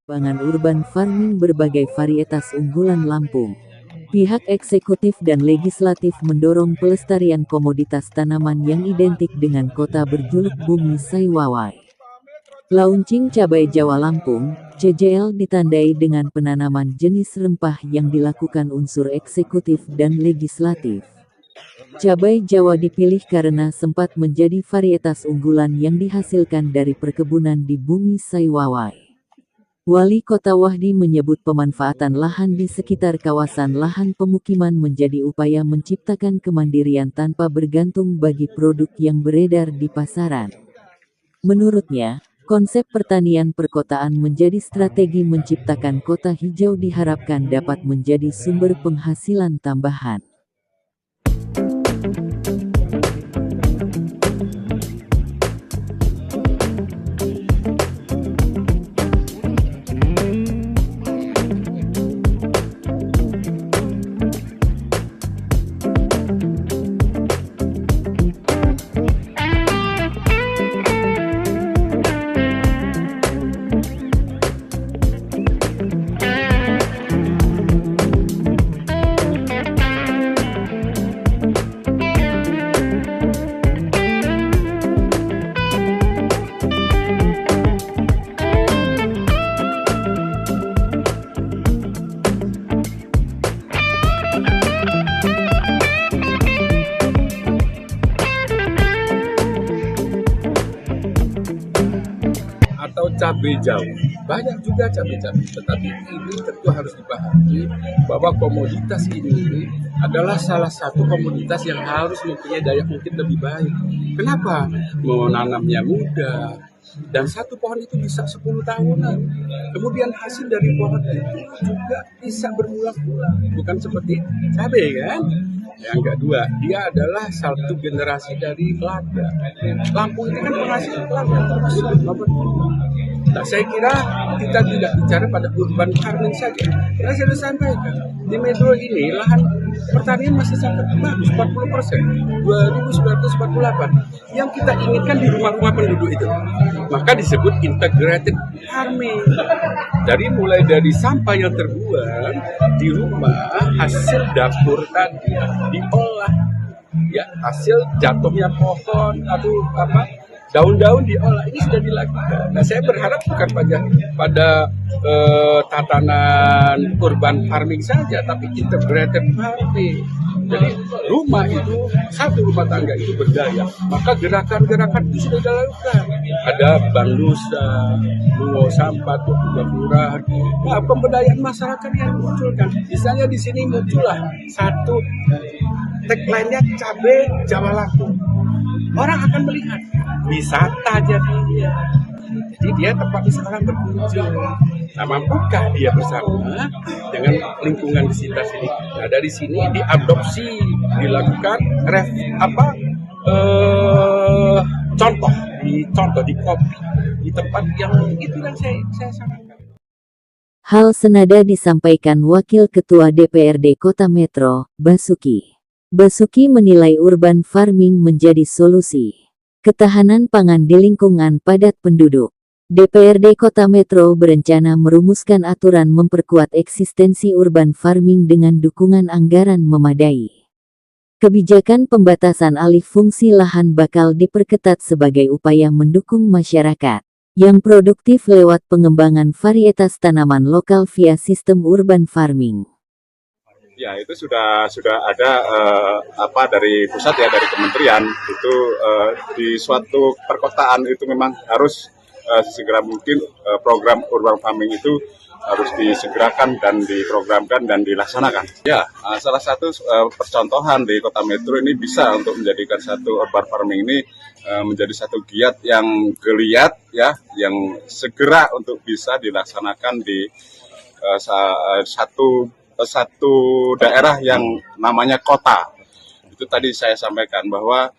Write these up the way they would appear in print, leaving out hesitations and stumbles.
Pengembangan urban farming berbagai varietas unggulan Lampung. Pihak eksekutif dan legislatif mendorong pelestarian komoditas tanaman yang identik dengan kota berjuluk Bumi Saiwawai. Launching Cabai Jawa Lampung, CJL ditandai dengan penanaman jenis rempah yang dilakukan unsur eksekutif dan legislatif. Cabai Jawa dipilih karena sempat menjadi varietas unggulan yang dihasilkan dari perkebunan di Bumi Saiwawai. Wali Kota Wahdi menyebut pemanfaatan lahan di sekitar kawasan lahan pemukiman menjadi upaya menciptakan kemandirian tanpa bergantung bagi produk yang beredar di pasaran. Menurutnya, konsep pertanian perkotaan menjadi strategi menciptakan kota hijau diharapkan dapat menjadi sumber penghasilan tambahan. Atau cabai Jawa, banyak juga cabai-cabai, tetapi ini tentu harus dipahami bahwa komoditas ini adalah salah satu komoditas yang harus mempunyai daya ungkit lebih baik. Kenapa? Menanamnya mudah, dan satu pohon itu bisa 10 tahunan. Kemudian hasil dari pohon itu juga bisa berulang-ulang, bukan seperti cabai kan? Yang kedua, dia adalah satu generasi dari lada. Lampung ini kan penghasil lada terbesar. Nah, saya kira kita tidak bicara pada urban farming saja. Saya sudah sampaikan, di Metro ini lahan pertanian masih sangat bagus, 40%, 2.948. Yang kita inginkan di rumah-rumah penduduk itu. Maka disebut integrated farming. Mulai dari sampah yang terbuang di rumah, hasil dapur tadi diolah, ya hasil jatuhnya pohon atau daun-daun diolah, ini sudah dilakukan. Nah, saya berharap bukan pada tatanan urban farming saja, tapi integrated farming. Jadi rumah itu, satu rumah tangga itu berdaya, maka gerakan-gerakan itu sudah dilakukan. Ada Bank Nusa, mengolah sampah, kelurahan. Nah, pemberdayaan masyarakat yang munculkan. Misalnya di sini muncullah satu tagline-nya Cabai Jawa Lampung. Orang akan melihat wisata jadinya. Jadi dia tempat wisata berkunjung. Nah, mampukah dia bersama dengan lingkungan di sekitar sini? Nah, dari sini diadopsi, dilakukan contoh di kopi di tempat yang itu yang saya sarankan. Hal senada disampaikan Wakil Ketua DPRD Kota Metro, Basuki. Basuki menilai urban farming menjadi solusi ketahanan pangan di lingkungan padat penduduk. DPRD Kota Metro berencana merumuskan aturan memperkuat eksistensi urban farming dengan dukungan anggaran memadai. Kebijakan pembatasan alih fungsi lahan bakal diperketat sebagai upaya mendukung masyarakat yang produktif lewat pengembangan varietas tanaman lokal via sistem urban farming. Ya, itu sudah ada dari pusat ya, dari kementerian itu di suatu perkotaan itu memang harus sesegera mungkin program urban farming itu harus disegerakan dan diprogramkan dan dilaksanakan. Ya, salah satu percontohan di Kota Metro ini bisa untuk menjadikan satu urban farming ini menjadi satu giat yang geliat ya, yang segera untuk bisa dilaksanakan di satu daerah yang namanya kota. Itu tadi saya sampaikan bahwa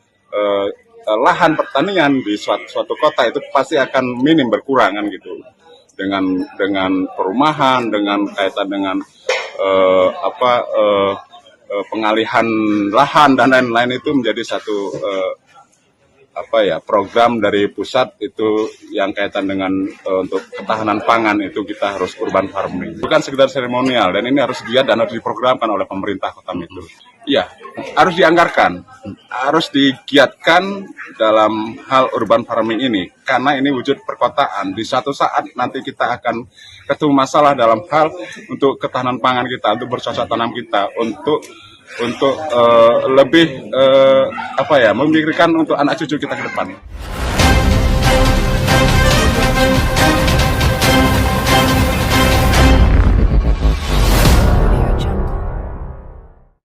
lahan pertanian di suatu kota itu pasti akan minim berkurang kan gitu. Dengan perumahan, dengan kaitan dengan pengalihan lahan dan lain-lain itu menjadi satu program dari pusat itu yang kaitan dengan untuk ketahanan pangan itu kita harus urban farming. Bukan sekedar seremonial dan ini harus giat dan harus diprogramkan oleh pemerintah Kota Medan. Iya, harus dianggarkan, harus digiatkan dalam hal urban farming ini karena ini wujud perkotaan. Di satu saat nanti kita akan ketemu masalah dalam hal untuk ketahanan pangan kita, untuk bercocok tanam kita, untuk lebih memikirkan untuk anak cucu kita ke depan.